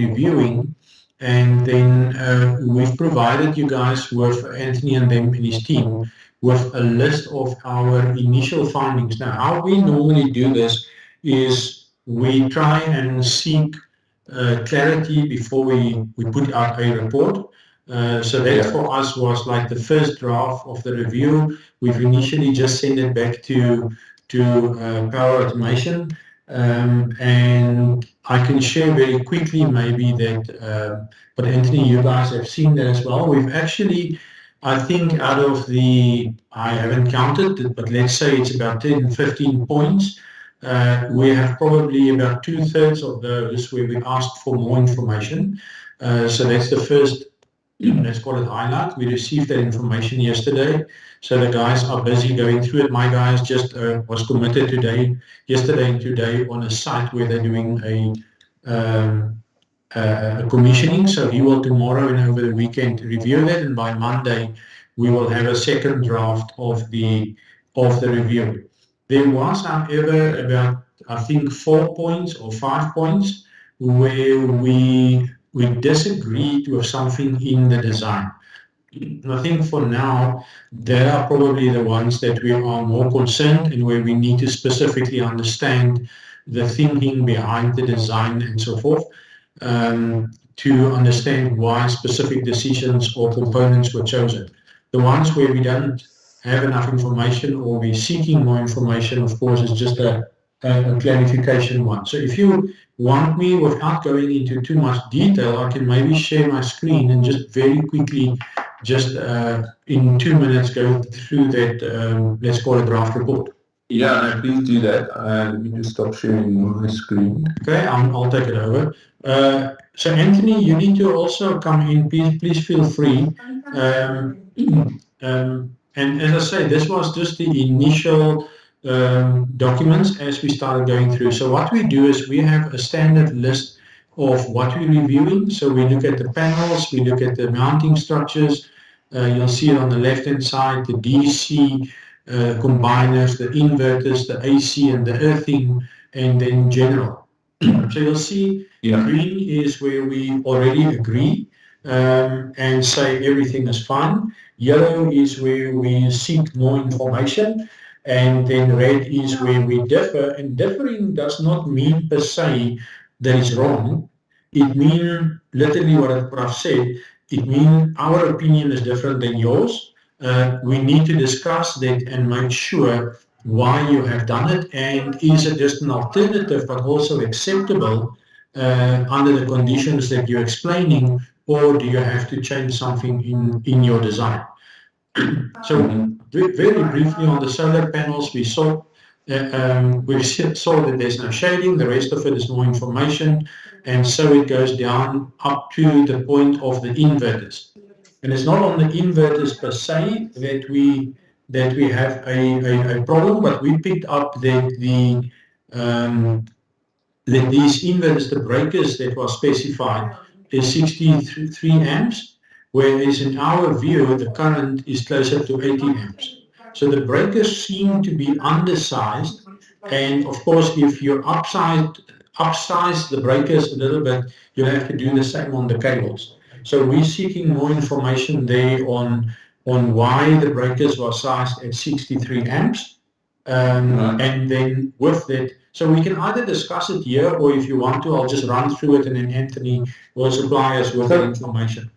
reviewing, and then we've provided you guys with Anthony and them and his team with a list of our initial findings. Now, how we normally do this is we try and seek clarity before we put out a report. So that for us was like the first draft of the review. We've initially just sent it back to Power Automation, and I can share very quickly maybe that, but Anthony, you guys have seen that as well. We've actually, I think out of the, I haven't counted, but let's say it's about 10, 15 points. We have probably about 2/3 of those where we asked for more information. So that's the first, let's call it highlight. We received that information yesterday. So the guys are busy going through it. My guys just was committed yesterday and today on a site where they're doing a commissioning. So he will tomorrow and over the weekend review that, and by Monday we will have a second draft of the review. There was, however, about I think 4 points or 5 points where we disagreed with something in the design. I think for now, they are probably the ones that we are more concerned and where we need to specifically understand the thinking behind the design and so forth, to understand why specific decisions or components were chosen. The ones where we don't have enough information or we're seeking more information, of course, is just a clarification one. So if you want me, without going into too much detail, I can maybe share my screen and just very quickly, just in 2 minutes, go through that, let's call it draft report. Yeah, no, please do that. Let me just stop sharing my screen. Okay, I'll take it over. So Anthony, you need to also come in. Please feel free. And as I say, this was just the initial documents as we started going through. So what we do is we have a standard list of what we're reviewing. So we look at the panels, we look at the mounting structures. You'll see it on the left-hand side, the DC combiners, the inverters, the AC, and the earthing, and then general. So you'll see green is where we already agree and say everything is fine. Yellow is where we seek more information, and then red is where we differ. And differing does not mean per se that it's wrong. It means literally what I've said. It means our opinion is different than yours. We need to discuss that and make sure why you have done it, and is it just an alternative but also acceptable under the conditions that you're explaining, or do you have to change something in your design? So very briefly on the solar panels, we saw that there's no shading. The rest of it is more information, and so it goes down up to the point of the inverters. And it's not on the inverters per se that we have a problem, but we picked up that these inverters, the breakers that were specified, is 63 amps, whereas in our view the current is closer to 80 amps. So the breakers seem to be undersized, and of course if you upsize the breakers a little bit, you'll have to do the same on the cables. So we're seeking more information there on why the breakers were sized at 63 amps, and then with that, so we can either discuss it here, or if you want to, I'll just run through it and then Anthony will supply us with that information.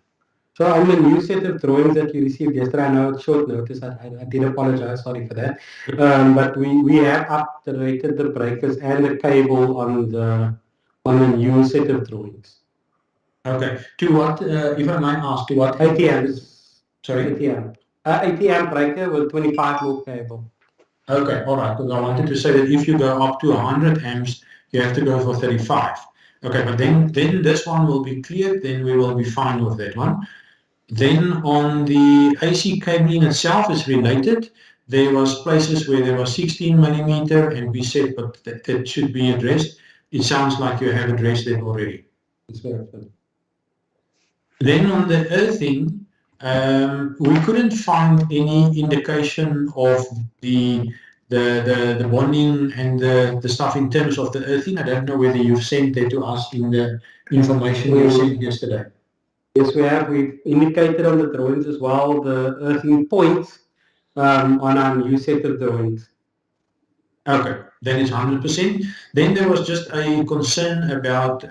So on the new set of drawings that you received yesterday, I know it's short notice, I did apologize, sorry for that. But we have updated the breakers and the cable on the new set of drawings. Okay. To what, if I might ask, to what? 80 amps. Sorry? 80 amp. 80 amp breaker with 25 loop cable. Okay, all right. Because I wanted to say that if you go up to 100 amps, you have to go for 35. Okay, but then this one will be cleared, then we will be fine with that one. Then on the AC cabling itself is related. There was places where there was 16 millimeter, and we said, but that should be addressed. It sounds like you have addressed that already. It's very good. Then on the earthing, we couldn't find any indication of the bonding and the stuff in terms of the earthing. I don't know whether you've sent that to us in information you sent yesterday. Yes, we have. We've indicated on the drawings as well the earthing points on our new set of drawings. Okay, then it's 100%. Then there was just a concern about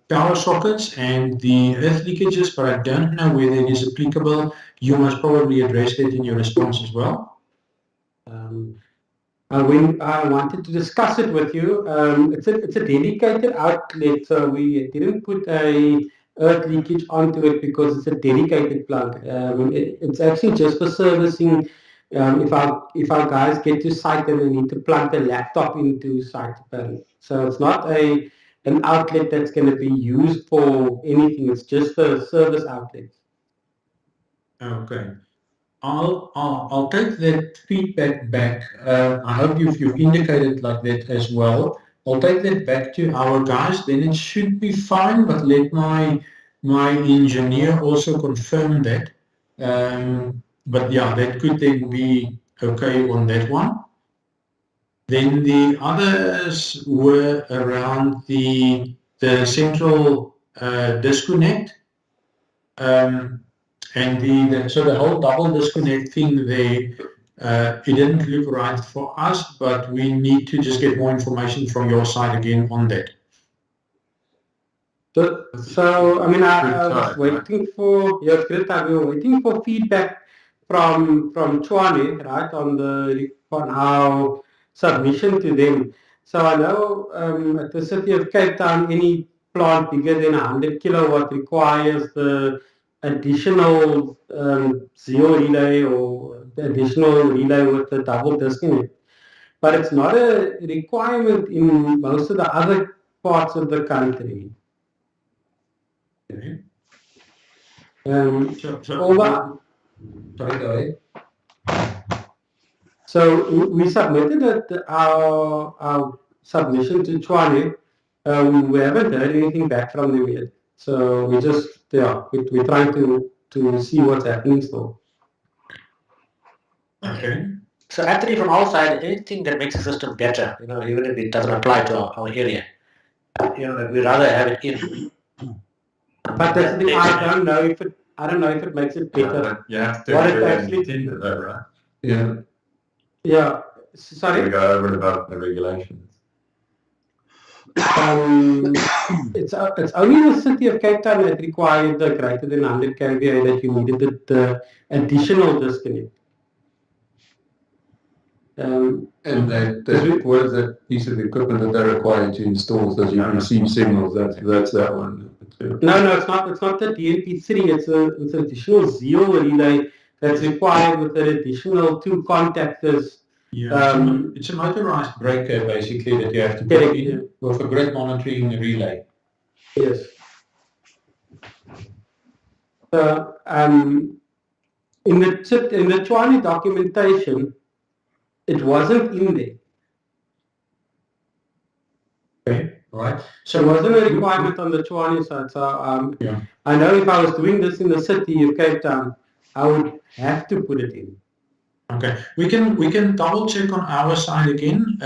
power sockets and the earth leakages, but I don't know whether it is applicable. You must probably address that in your response as well. When I wanted to discuss it with you, it's a dedicated outlet, so we didn't put a earth leakage onto it because it's a dedicated plug. It's actually just for servicing. If our guys get to site and they need to plug the laptop into site, so it's not an outlet that's going to be used for anything. It's just a service outlet. Okay. I'll take that feedback back. I hope you've indicated like that as well. I'll take that back to our guys. Then it should be fine. But let my engineer also confirm that. But yeah, that could then be okay on that one. Then the others were around the central disconnect. And so the whole double disconnect thing there, it didn't look right for us, but we need to just get more information from your side again on that. So I mean, I was waiting for we were waiting for feedback from Chwane, right, on our submission to them. So I know at the City of Cape Town, any plant bigger than 100 kilowatt requires the additional zero relay or the additional relay with the double disconnect. But it's not a requirement in most of the other parts of the country. Okay. Sorry, go ahead. So we submitted our submission to Chwane. We haven't heard anything back from them yet. So we just we're trying to see what's happening still. Okay. So Anthony, from our side, anything that makes the system better, even if it doesn't apply to our area, we rather have it in. But that's the thing. I don't know if it makes it better. You have to What do it it actually- intended though, right? Yeah. Yeah. Sorry. We go over and above the regulations. It's only the City of Cape Town that required the greater than 100 kVA that you needed the additional disconnect. And what is that piece of equipment that they're required to install so that you receive signals? That's that one. No, it's not. It's not the DNP3. It's an additional zero relay that's required with an additional 2 contactors. Yeah, it's a motorized breaker basically that you have to put in with a grid monitoring relay. Yes. In the Chwane documentation, it wasn't in there. Okay, all right. So it wasn't a requirement on the Chwane side. So I know if I was doing this in the City of Cape Town, I would have to put it in. Okay, we can double check on our side again.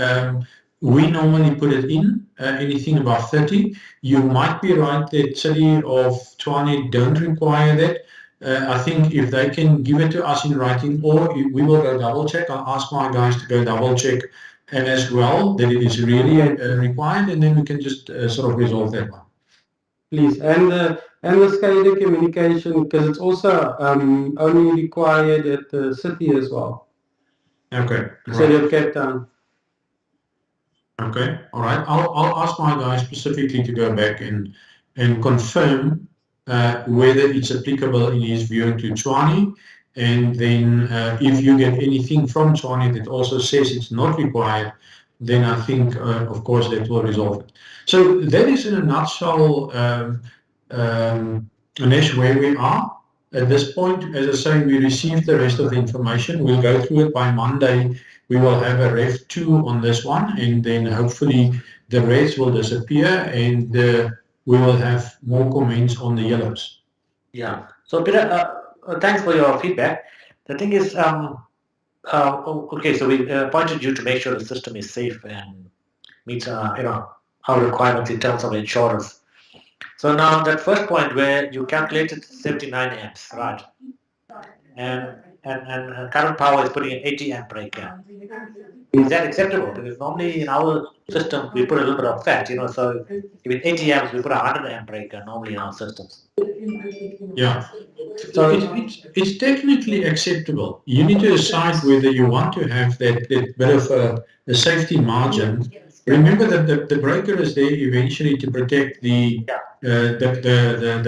We normally put it in anything above 30. You might be right that City of Tshwane don't require that. I think if they can give it to us in writing, or we will go double check. I'll ask my guys to go double check as well that it is really required, and then we can just sort of resolve that one. Please, and the SCADA communication, because it's also only required at the city as well. Okay. City of Cape Town. Okay. All right. I'll ask my guys specifically to go back and confirm whether it's applicable in his view to Tshwane, and then if you get anything from Tshwane that also says it's not required, then I think of course that will resolve it. So that is in a nutshell, Anesh, where we are. At this point, as I say, we received the rest of the information. We'll go through it by Monday. We will have a Ref 2 on this one, and then hopefully the reds will disappear, and we will have more comments on the yellows. Yeah. So Peter, thanks for your feedback. The thing is, okay, so we appointed you to make sure the system is safe and meets, our requirements in terms of insurance. So now that first point where you calculated 79 amps, right? And current power is putting an 80 amp breaker. Is that acceptable? Because normally in our system we put a little bit of fat, so with 80 amps we put a 100 amp breaker normally in our systems. Yeah. So It's technically acceptable. You need to decide whether you want to have that bit of a safety margin. Remember that the breaker is there eventually to protect the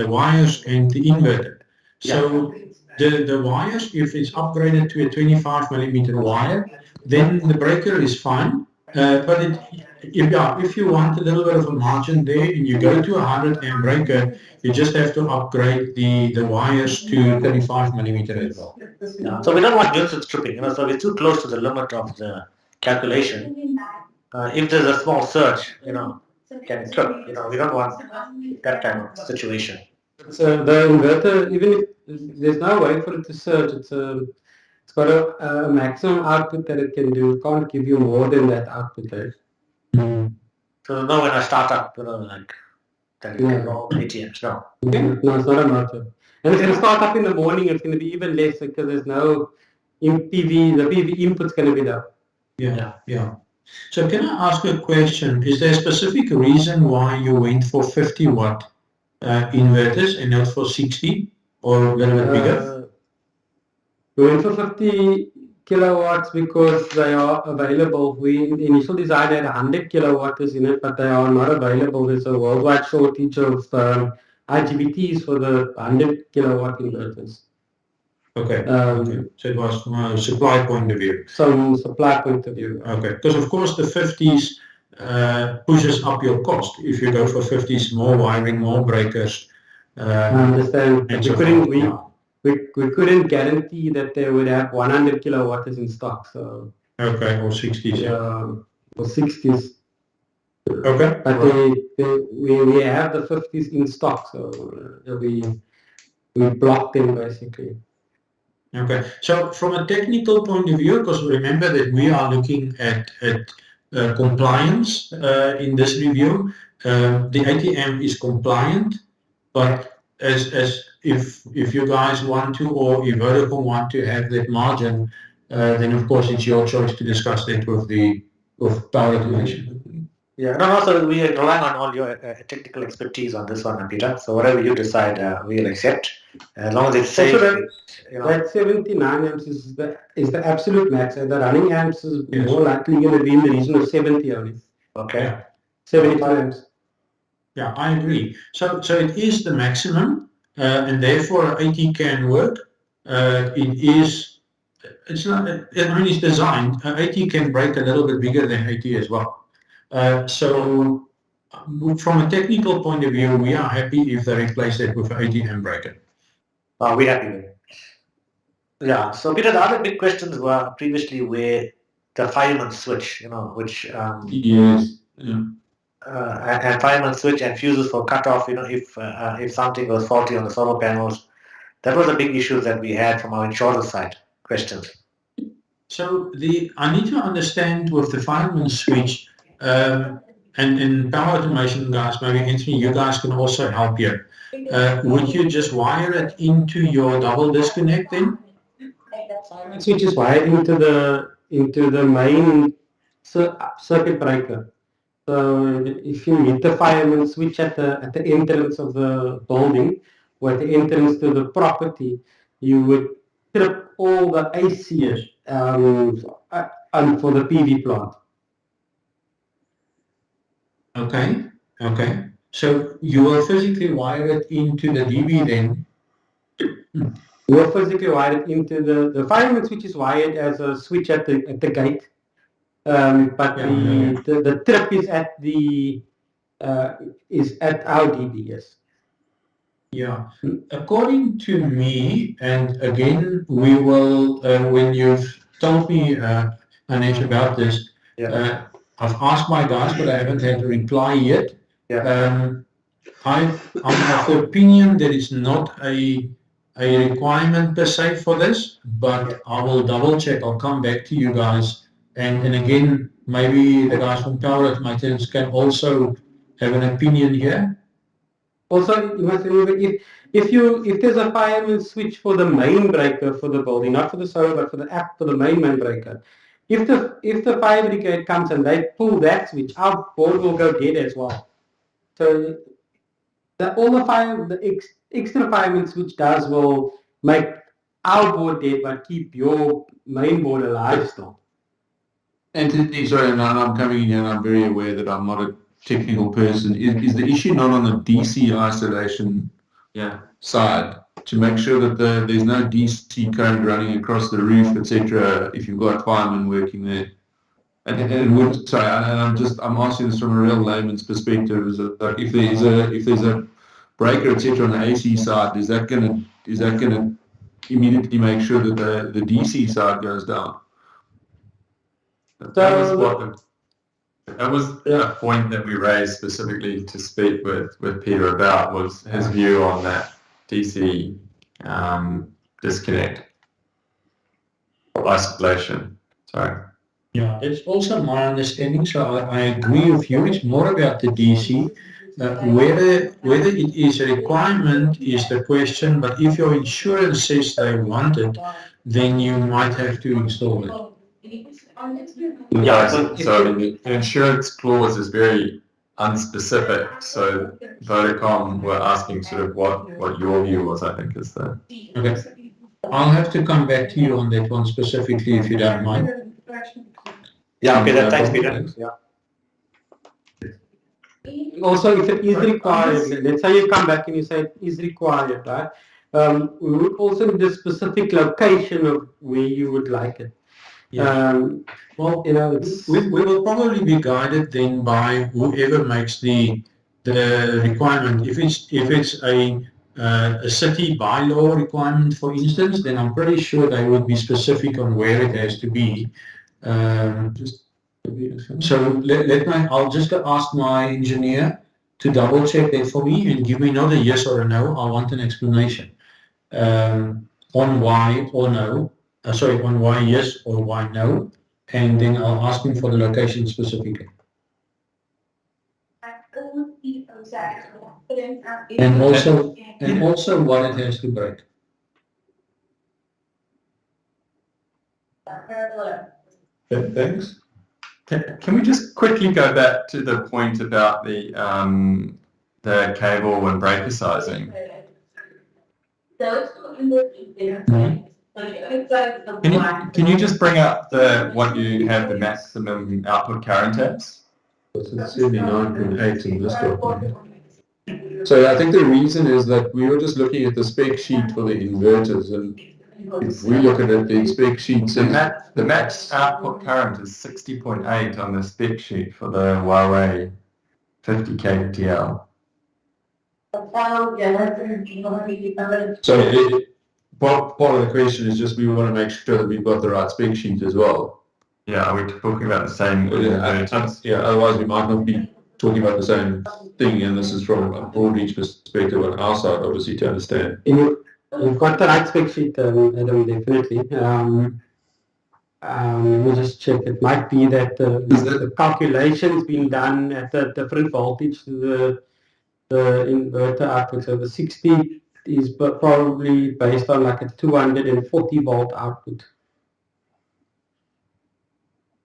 wires and the inverter. So the wires, if it's upgraded to a 25 millimeter wire, then the breaker is fine. But if you want a little bit of a margin there and you go to a 100 amp breaker, you just have to upgrade the wires to 35 millimeter as well. yeah, so we don't want Nielsen stripping, so we're too close to the limit of the calculation. If there's a small surge, can trip. We don't want that kind of situation. So the inverter, even if there's no way for it to surge, it's got a maximum output that it can do. It can't give you more than that output. Right? So no, when I start up, like that it can go 80 amps. No. No, it's not a motor. And it's going to start up in the morning. It's going to be even less because there's no PV. The PV input's going to be low. Yeah. So can I ask a question? Is there a specific reason why you went for 50 watt inverters and not for 60 or a little bit bigger? We went for 50 kilowatts because they are available. We initial design had 100 kilowatts in it, but they are not available. There's a worldwide shortage of IGBTs for the 100 kilowatt inverters. Okay. So it was from a supply point of view. Some supply point of view. Okay. Because of course the 50s pushes up your cost. If you go for 50s, more wiring, more breakers. I understand. We couldn't guarantee that they would have 100 kilowatts in stock. So okay, or 60s. Or 60s. Okay. But we have the 50s in stock, so we blocked them basically. Okay. So from a technical point of view, because remember that we are looking at compliance in this review, the 80 amp is compliant, but as if you guys want to, or if Vodacom want to have that margin, then of course it's your choice to discuss that with Power Automation. Yeah, no, so we are relying on all your technical expertise on this one, Peter. So whatever you decide, we'll accept, as long as it's safe. That 79 amps is the absolute max, and the running amps is more likely going to be in the region of 70 only. Okay. Yeah. 72 amps. Yeah, I agree. So it is the maximum, and therefore 80 can work. It's not. I mean, it's designed. 80 can break a little bit bigger than 80 as well. So from a technical point of view, we are happy if they replace it with an 80 amp breaker. We're happy with it. Yeah. So Peter, the other big questions were previously where the fireman switch, which Yes. and fireman switch and fuses for cutoff, if something was faulty on the solar panels. That was a big issue that we had from our insurer side questions. So I need to understand with the fireman switch, and Power Automation guys, maybe Anthony, you guys can also help here. Would you just wire it into your double disconnect then? Fireman switch is wired into the main circuit breaker. So if you meet the fireman switch at the entrance of the building, or at the entrance to the property, you would trip all the AC for the PV plant. Okay. So you will physically wire it into the DB then? You will physically wire it into the fireman switch is wired as a switch at the gate. But the trip is at our DB, yes. Yeah. According to me, and again, we will, when you've told me, Anesh, about this, I've asked my guys, but I haven't had a reply yet. I'm of the opinion that it's not a requirement per se for this, but I will double check. I'll come back to you guys. And again, maybe the guys from Power Automation can also have an opinion here. Also, you must remember if there's a fireman switch for the main breaker for the building, not for the solar, but for the main breaker. If the fire brigade comes and they pull that switch, our board will go dead as well. So all the extra fireman switch does will make our board dead, but keep your main board alive still. Anthony, sorry, and I'm coming in here and I'm very aware that I'm not a technical person. Is the issue not on the DC isolation side to make sure that there's no DC current running across the roof, etc. if you've got firemen working there? I'm asking this from a real layman's perspective. Is it like if there's a breaker, etc. on the AC side, is that gonna immediately make sure that the DC side goes down? That was a point that we raised specifically to speak with Peter about, was his view on that DC disconnect or isolation. Sorry. Yeah, that's also my understanding. So I agree with you. It's more about the DC. Whether it is a requirement is the question, but if your insurance says they want it, then you might have to install it. Yeah, so I mean, the insurance clause is very unspecific. So Vodacom were asking sort of what your view was, I think, is the... Okay. I'll have to come back to you on that one specifically if you don't mind. Yeah, okay, then thanks, Peter. Yeah. Also, if it is required, let's say you come back and you say it is required, right? We would also need a specific location of where you would like it. Well, you know, we will probably be guided then by whoever makes the requirement. If it's a city bylaw requirement, for instance, then I'm pretty sure they would be specific on where it has to be. So I'll just ask my engineer to double check that for me and give me not a yes or a no. I want an explanation on why or no. On why yes or why no, and then I'll ask him for the location specifically. And also what it has to break. Thanks. Can we just quickly go back to the point about the cable and breaker sizing? Can you just bring up what you have the maximum output current as? It's 79.8 in this document. So I think the reason is that we were just looking at the spec sheet for the inverters, and if we look at it, the spec sheet says the max output current is 60.8 on the spec sheet for the Huawei 50 kTL. So part of the question is just we want to make sure that we've got the right spec sheet as well. Yeah, are we talking about the same? Yeah, otherwise we might not be talking about the same thing, and this is from a broad reach perspective on our side, obviously, to understand. You've got the right spec sheet, Adam, definitely. Let me just check. It might be that the calculation's been done at a different voltage to the inverter output. So the 60 is probably based on like a 240 volt output.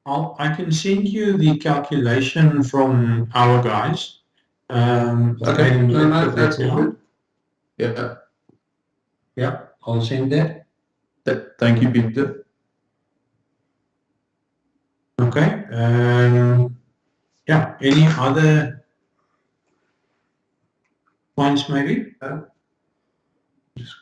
I can send you the calculation from our guys. Okay, no, that's good. Yeah. Yeah, I'll send that. Thank you, Peter. Okay. Yeah, any other points maybe? Just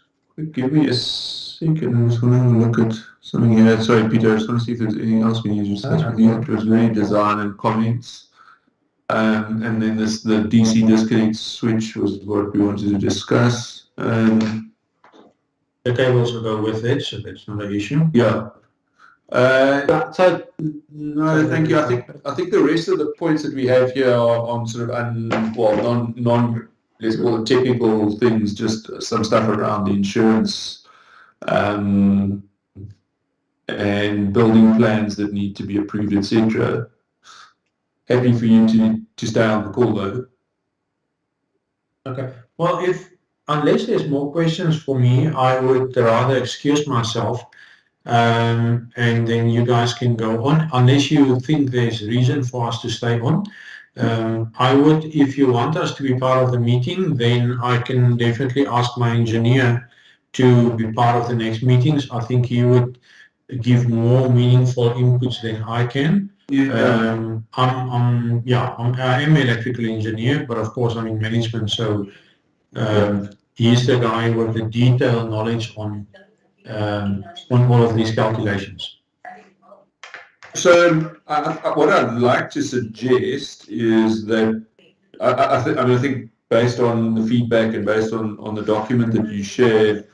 give me a second. I just want to have a look at something here. Sorry, Peter. I just want to see if there's anything else we need to discuss with you. It was really design and comments. And then the DC disconnect switch was what we wanted to discuss. The cables will go with it, so that's not an issue. Yeah. No, thank you. I think the rest of the points that we have here are on sort of non let's call it technical things, just some stuff around the insurance and building plans that need to be approved, etc. Happy for you to stay on the call though. Okay. Well, unless there's more questions for me, I would rather excuse myself, and then you guys can go on. Unless you think there's reason for us to stay on, I would, if you want us to be part of the meeting, then I can definitely ask my engineer to be part of the next meetings. I think he would give more meaningful inputs than I can. I am an electrical engineer, but of course I'm in management, so he's the guy with the detailed knowledge on all of these calculations. So what I'd like to suggest is that I think based on the feedback and based on the document that you shared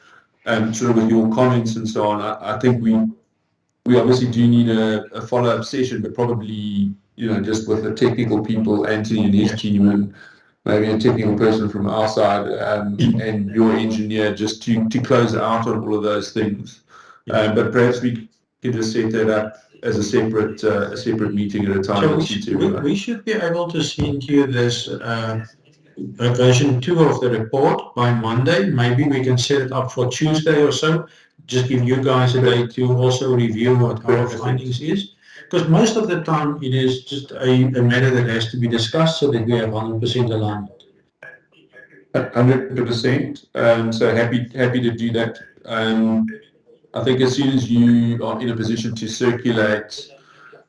and sort of with your comments and so on, I think we obviously do need a follow-up session, but probably, just with the technical people, Anthony and his team, and maybe a technical person from our side, and your engineer, just to close out on all of those things. But perhaps we can just set that up as a separate meeting at a time. So we should be able to send you this version 2 of the report by Monday. Maybe we can set it up for Tuesday or so. Just give you guys a day to also review what our findings is. Because most of the time it is just a matter that has to be discussed so that we have 100% alignment. 100%. So happy to do that. I think as soon as you are in a position to circulate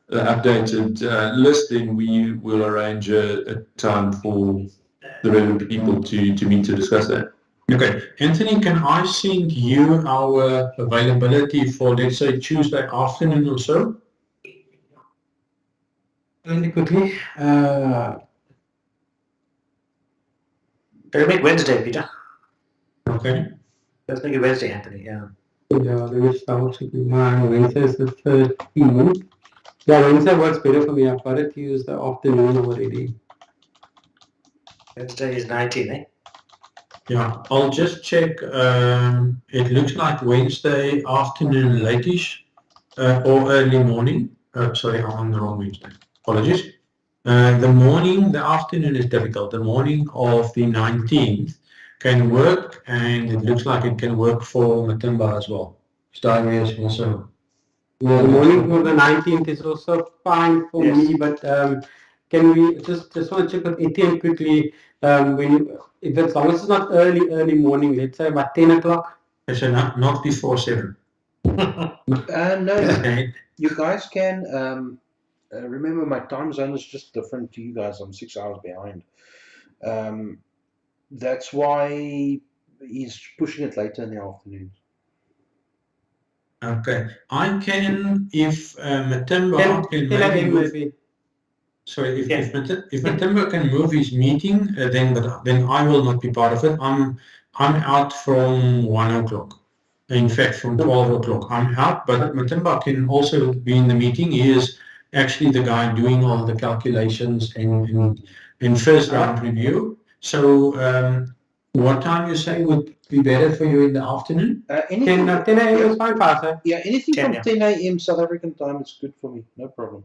the updated list, then we will arrange a time for the relevant people to meet to discuss that. Okay, Anthony, can I send you our availability for, let's say, Tuesday afternoon or so? Really quickly. Can we make Wednesday, Peter? Okay. Let's make it Wednesday, Anthony. Yeah. Yeah, let me start checking. My Wednesday is the 13th. Yeah, Wednesday works better for me. I've got it Tuesday afternoon already. Wednesday is 19, eh? Yeah, I'll just check. It looks like Wednesday afternoon late-ish or early morning. Sorry, I'm on the wrong Wednesday. Apologies. The afternoon is difficult. The morning of the 19th can work, and it looks like it can work for Matimba as well. Diary is also. Yeah, the morning for the 19th is also fine for me, but can we just want to check with Etienne quickly? If as long as it's not early morning, let's say about 10 o'clock. So not before 7. No, you guys can. Remember, my time zone is just different to you guys. I'm 6 hours behind. That's why he's pushing it later in the afternoon. Okay, I can, if Matimba can maybe move. Sorry, if Matimba can move his meeting, then I will not be part of it. I'm out from 1 o'clock. In fact, from 12 o'clock I'm out, but Matimba can also be in the meeting. He is actually the guy doing all the calculations in first round review. So what time you say would be better for you in the afternoon? 10 a.m. is fine, Pastor. Yeah, anything 10, from 10 a.m. South African time is good for me. No problem.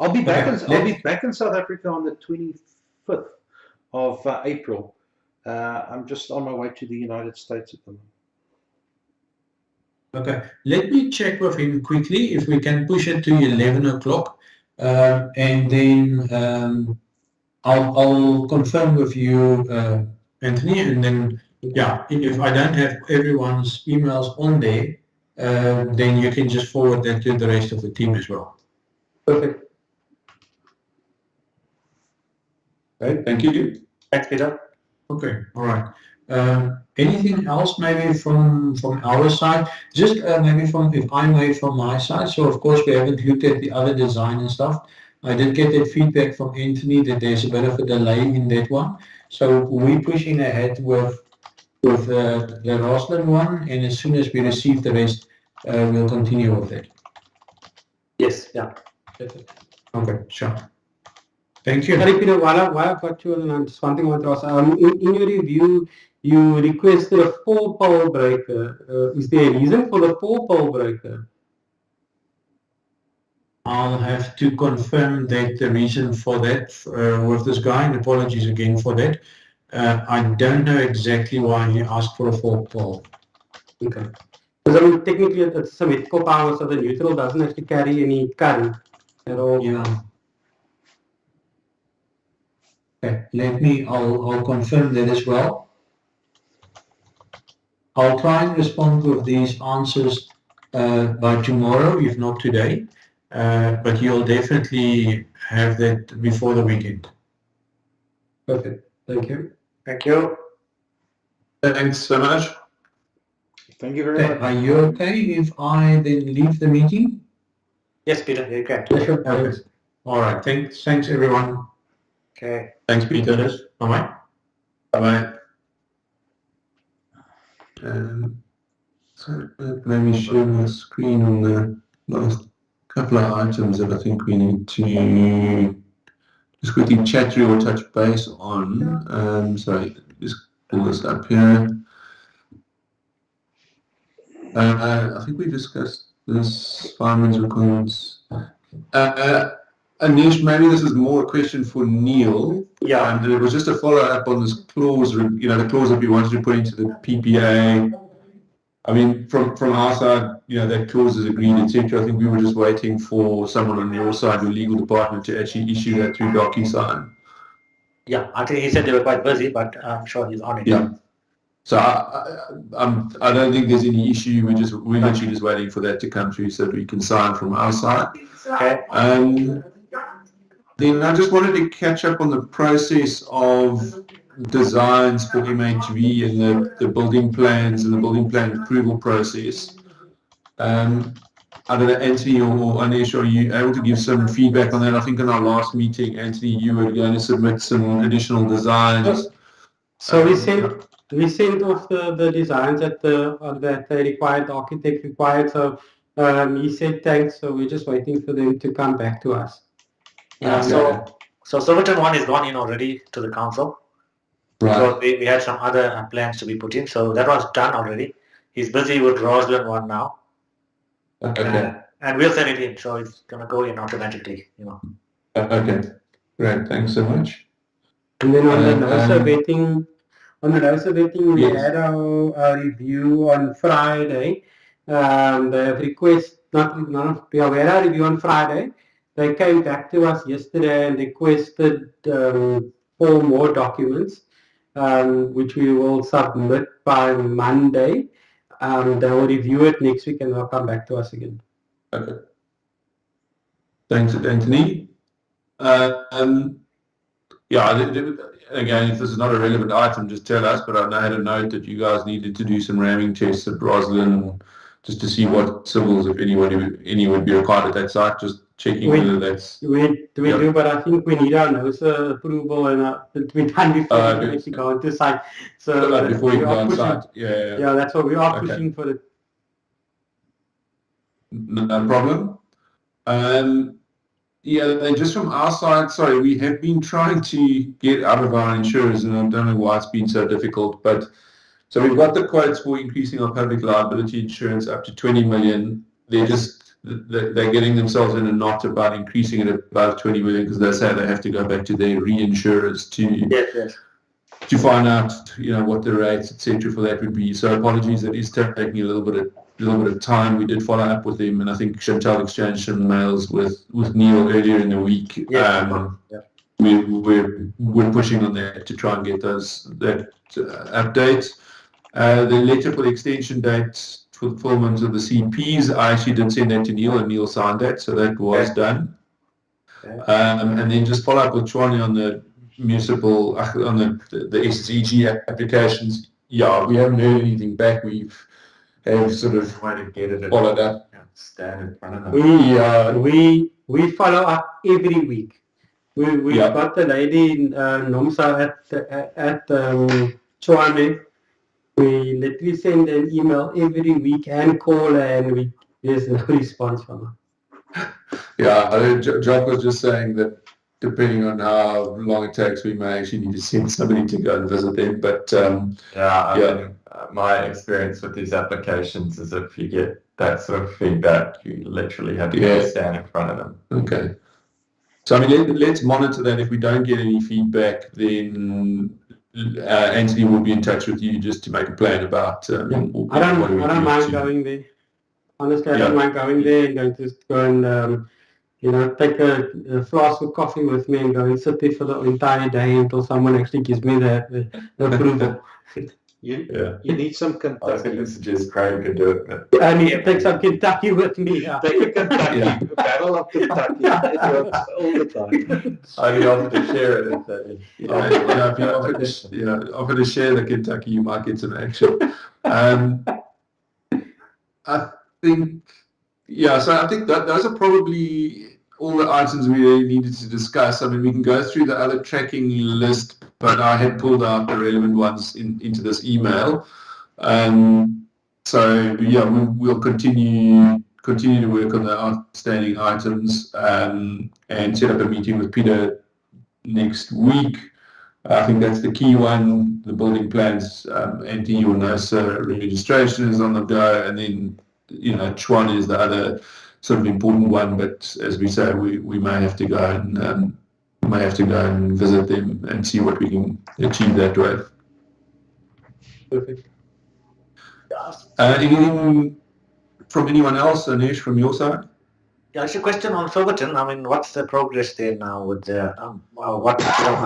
I'll be back. I'll be back in South Africa on the 25th of April. I'm just on my way to the United States at the moment. Okay, let me check with him quickly if we can push it to 11 o'clock, and then I'll confirm with you, Anthony, and then if I don't have everyone's emails on there, then you can just forward that to the rest of the team as well. Perfect. Okay, thank you. Thanks, Peter. Okay, all right. Anything else maybe from our side? Just maybe if I may from my side. So of course we haven't looked at the other design and stuff. I did get that feedback from Anthony that there's a bit of a delay in that one. So we're pushing ahead with the Roslyn one, and as soon as we receive the rest, we'll continue with it. Yes, yeah. Okay, sure. Thank you. Sorry, Peter, while I've got you on, just one thing I want to ask. In your review, you requested a 4-pole breaker. Is there a reason for the 4-pole breaker? I'll have to confirm that the reason for that with this guy, and apologies again for that. I don't know exactly why he asked for a fault pole. Okay. Because I mean, technically it's symmetrical power, so the neutral doesn't have to carry any current at all. Yeah. Okay, I'll confirm that as well. I'll try and respond with these answers by tomorrow, if not today. But you'll definitely have that before the weekend. Perfect. Thank you. Thank you. Thanks so much. Thank you very Okay, much. are you okay if I then leave the meeting? Yes, Peter, you can. Yeah, sure. Okay. Thanks. All right. Thanks everyone. Okay. Thanks, Peter. Bye bye. Bye-bye. So let me share my screen on the last couple of items that I think we need to just quickly chat through or touch base on. Sorry, just pull this up here. I think we discussed this fireman's requirements. Anish, maybe this is more a question for Neil. Yeah. And it was just a follow-up on this clause, the clause that we wanted to put into the PPA. I mean, from our side, that clause is agreed, etc. I think we were just waiting for someone on your side, your legal department, to actually issue that through DocuSign. Yeah, I think he said they were quite busy, but I'm sure he's on it. Yeah. So I don't think there's any issue. We're literally just waiting for that to come through so that we can sign from our side. Okay. Then I just wanted to catch up on the process of designs for MHV and the building plans and the building plan approval process. I don't know, Anthony or Anish, are you able to give some feedback on that? I think in our last meeting, Anthony, you were going to submit some additional designs. So we sent off the designs that the required, the architect required. So he said thanks. So we're just waiting for them to come back to us. Yeah. So Silverton 1 is gone in already to the council. Right. So we had some other plans to be put in. So that was done already. He's busy with Roslyn 1 now. Okay. And we'll send it in. So it's going to go in automatically, Okay. Great. Thanks so much. And then on the NOSA vetting, we Yes. had our review on Friday. The request, we had our review on Friday. They came back to us yesterday and requested 4 more documents, which we will submit by Monday. They will review it next week and they'll come back to us again. Okay. Thanks, Anthony. Again, if this is not a relevant item, just tell us, but I had a note that you guys needed to do some ramming tests at Roslyn just to see what civils, if any would be required at that site, just checking whether that's... We do, but I think we need our NOSA approval and we're done before we can actually go into site. So before you go on pushing, site. Yeah. Yeah, that's what we are Okay. pushing for it. No problem. Then just from our side, sorry, we have been trying to get out of our insurers, and I don't know why it's been so difficult, but so we've got the quotes for increasing our public liability insurance up to 20 million. They're getting themselves in a knot about increasing it above 20 million because they say they have to go back to their reinsurers to find out, what the rates, etc. for that would be. So apologies, it is taking a little bit of time. We did follow up with them, and I think Chantal exchanged some mails with Neil earlier in the week. We're pushing on that to try and get that update. The letter for the extension date for the fulfillment of the CPs, I actually did send that to Neil, and Neil signed that, so that was done. And then just follow up with Chwani on the municipal, on the SSEG applications. Yeah, we haven't heard anything back. We have sort of followed up. Stand in front of them. We follow up every week. We've got the lady in Nomsa at Chwani. We literally send an email every week and call, and there's no response from her. Yeah, I think Jock was just saying that depending on how long it takes, we may actually need to send somebody to go and visit them. But I mean, my experience with these applications is if you get that sort of feedback, you literally have to stand in front of them. Okay. So I mean, let's monitor that. If we don't get any feedback, then Anthony will be in touch with you just to make a plan about. I don't mind going there. Honestly, I don't mind going there and going to go and take a flask of coffee with me and go and sit there for the entire day until someone actually gives me the approval. You need some I Kentucky. think this suggest Craig could do it. But I need to take some Kentucky with me. Take a Kentucky, a barrel of Kentucky. It works all the time. I only offered to share it. If you offer to share the Kentucky, you might get some action. I think, so I think that those are probably all the items we really needed to discuss. I mean, we can go through the other tracking list, but I had pulled out the relevant ones into this email. We'll continue to work on the outstanding items and set up a meeting with Peter next week. I think that's the key one. The building plans, Anthony will know, registration is on the go, and then Chuan is the other sort of important one. But as we say, we may have to go and visit them and see what we can achieve that way. Perfect. Anything from anyone else, Anish, from your side? Yeah, it's a question on Silverton. I mean, what's the progress there now with the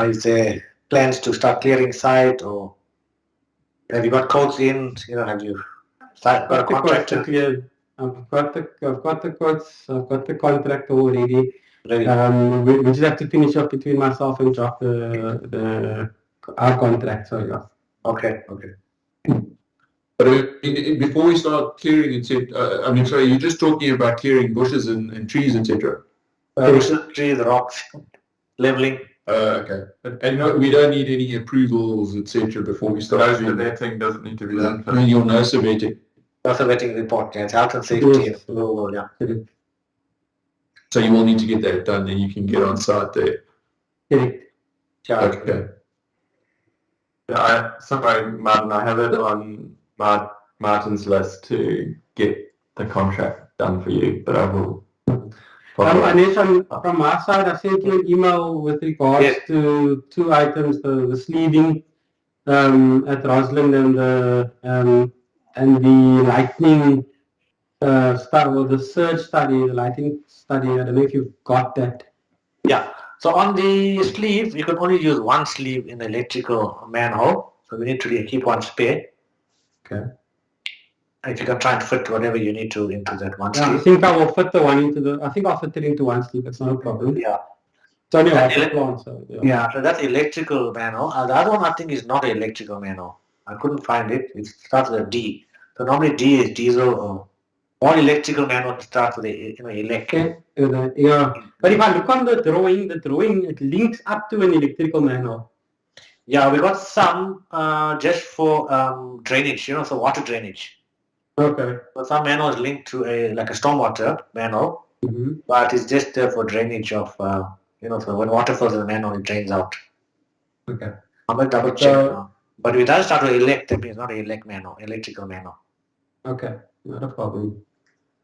is there plans to start clearing site, or have you got codes in? Have you got a contractor? I've got the quotes. I've got the contract already. Really? We just have to finish up between myself and Jock our contract. So yeah. Okay. But before we start clearing, you're just talking about clearing bushes and trees, etc. Bushes, trees, rocks, leveling. Okay. And we don't need any approvals, etc. before we start. No vetting doesn't need to be done. And you'll know vetting. That's a vetting report. Yeah, it's health and safety. Yes. So you will need to get that done, then you can get on site there. Correct. Yeah. Okay. Martin, I have it on Martin's list to get the contract done for you, but I will. Anish, from our side, I sent you an email with regards to two items: the sleeving at Roslyn and the lightning the surge study, the lighting study. I don't know if you've got that. Yeah. So on the sleeve, you can only use one sleeve in the electrical manhole. So we need to keep one spare. Okay. If you can try and fit whatever you need to into that one sleeve. I think I will fit the one into I think I'll fit it into one sleeve. It's not a problem. Yeah. It's only half the plant, so yeah. So that's electrical manhole. The other one I think is not an electrical manhole. I couldn't find it. It starts with a D. So normally D is diesel or all electrical manhole starts with electric. Yeah. But if I look on the drawing it links up to an electrical manhole. Yeah, we got some just for drainage, so water drainage. Okay. So some manhole is linked to a stormwater manhole, but it's just for drainage of so when water flows in the manhole, it drains out. Okay. I'm gonna double check now. But if it does start with elect, that means not electrical manhole. Okay, not a problem.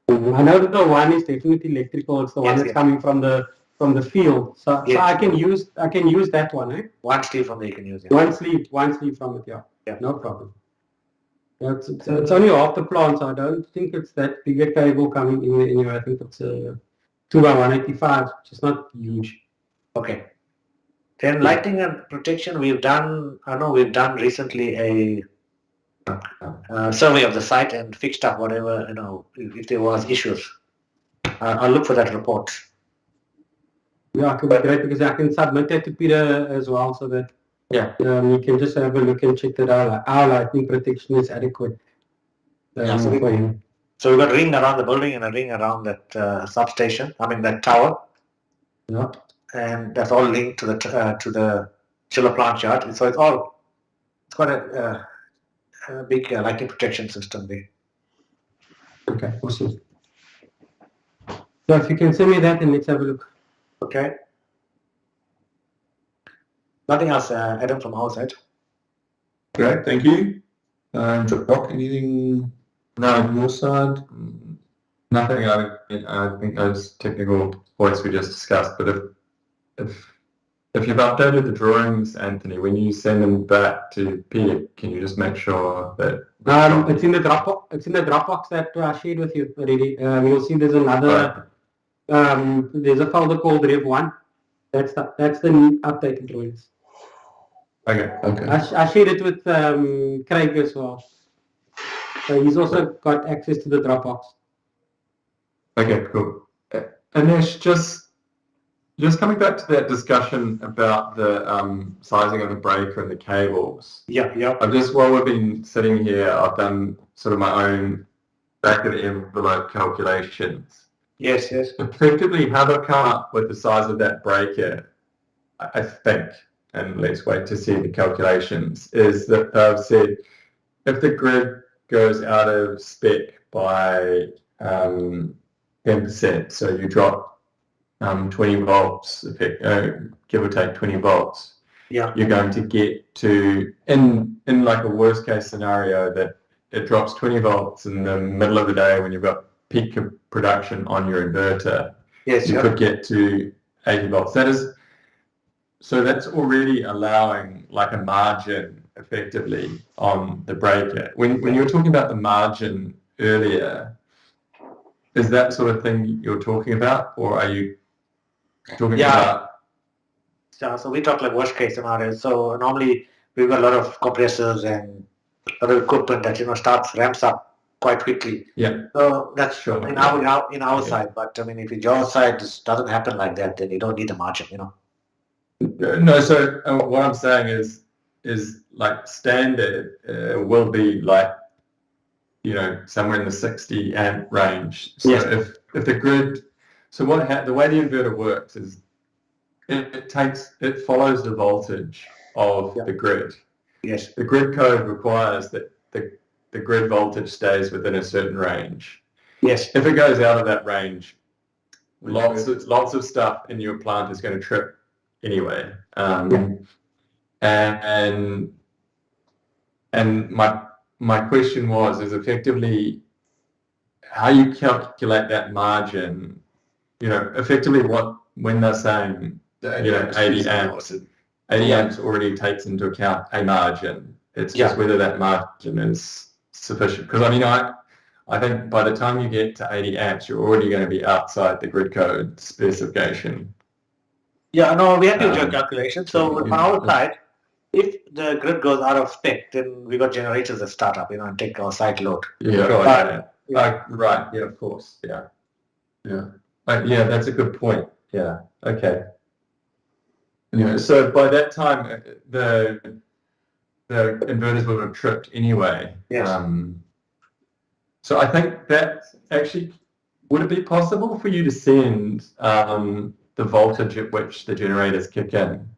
I know that the one is definitely electrical. It's the one that's coming from the field. So I can use that one, eh? One sleeve from there you can use it. One sleeve from it, yeah. No problem. Yeah, it's only half the plant, so I don't think it's that big a cable coming in anyway. I think it's a 2x185, which is not huge. Okay. Then lighting and protection, we've done recently a survey of the site and fixed up whatever, if there was issues. I'll look for that report. Yeah, it could be great because I can submit that to Peter as well so that you can just have a look and check that our lighting protection is adequate for him. So we've got a ring around the building and a ring around that substation, that tower. Yeah. And that's all linked to the chiller plant yard. So it's got a big lighting protection system there. Okay, awesome. So if you can send me that and let's have a look. Okay. Nothing else, Adam, from our side. Great, thank you. Doc, anything on your side? Nothing. I think those technical points we just discussed, but if If you've updated the drawings, Anthony, when you send them back to Peter, can you just make sure that it's in the Dropbox. It's in the Dropbox that I shared with you already. You'll see there's another. There's a folder called Rev1. That's the updated drawings. Okay. I shared it with Craig as well. So he's also got access to the Dropbox. Okay, cool. Anesh, just coming back to that discussion about the sizing of the breaker and the cables. Yeah. While we've been sitting here, I've done sort of my own back of the envelope calculations. Yes. Effectively, how they've come up with the size of that breaker, I think, and let's wait to see the calculations, is that they've said if the grid goes out of spec by 10%, so you drop 20 volts, give or take 20 volts, Yeah. you're going to get to, in like a worst case scenario, that it drops 20 volts in the middle of the day when you've got peak production on your inverter. Yes. You could get to 80 volts. So that's already allowing like a margin effectively on the breaker. When you were talking about the margin earlier, is that sort of thing you're talking about, or are you talking about? So we talk like worst case scenarios. So normally we've got a lot of compressors and a lot of equipment that ramps up quite quickly. Yeah. So that's Sure. in our side. But I mean, if in your side this doesn't happen like that, then you don't need the margin. No. So what I'm saying is like standard will be like somewhere in the 60 amp range. So Yes. if the grid, so the way the inverter works is it follows the voltage of the grid. Yes. The grid code requires that the grid voltage stays within a certain range. Yes. If it goes out of that range, lots of stuff in your plant is going to trip anyway. And my question is effectively how you calculate that margin. Effectively when they're saying 80 amps. 80 amps already takes into account a margin. It's just whether that margin is sufficient. Because I think by the time you get to 80 amps, you're already going to be outside the grid code specification. Yeah, no, we have to do your calculation. So on our side, if the grid goes out of spec, then we got generators that start up, and take our site load. Yeah, sure, right. Yeah, of course. Yeah. That's a good point. Yeah. Okay. Anyway, so by that time, the inverters would have tripped anyway. Yes. So I think that actually, would it be possible for you to send the voltage at which the generators kick in?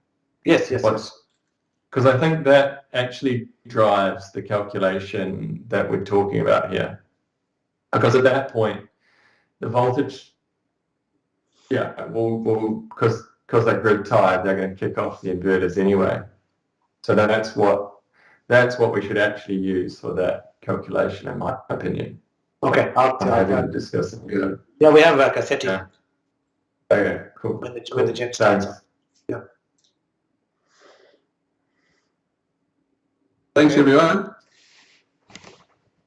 Yes. Because I think that actually drives the calculation that we're talking about here. Because at that point, the voltage, because they're grid tied, they're going to kick off the inverters anyway. So that's what we should actually use for that calculation, in my opinion. Okay, I'll discuss it. Yeah, we have like a setting. Yeah. Okay, cool. When the gen starts. Yeah. Thanks, everyone.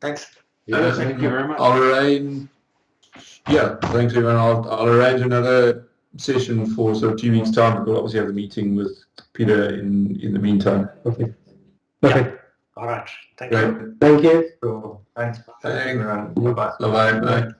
Thanks. Thank you very much. Thanks, everyone. I'll arrange another session for sort of 2 weeks' time. We'll obviously have a meeting with Peter in the meantime. Okay. All right. Thank you. Thank you. Cool. Thanks. Thanks. Bye-bye. Bye-bye. Bye.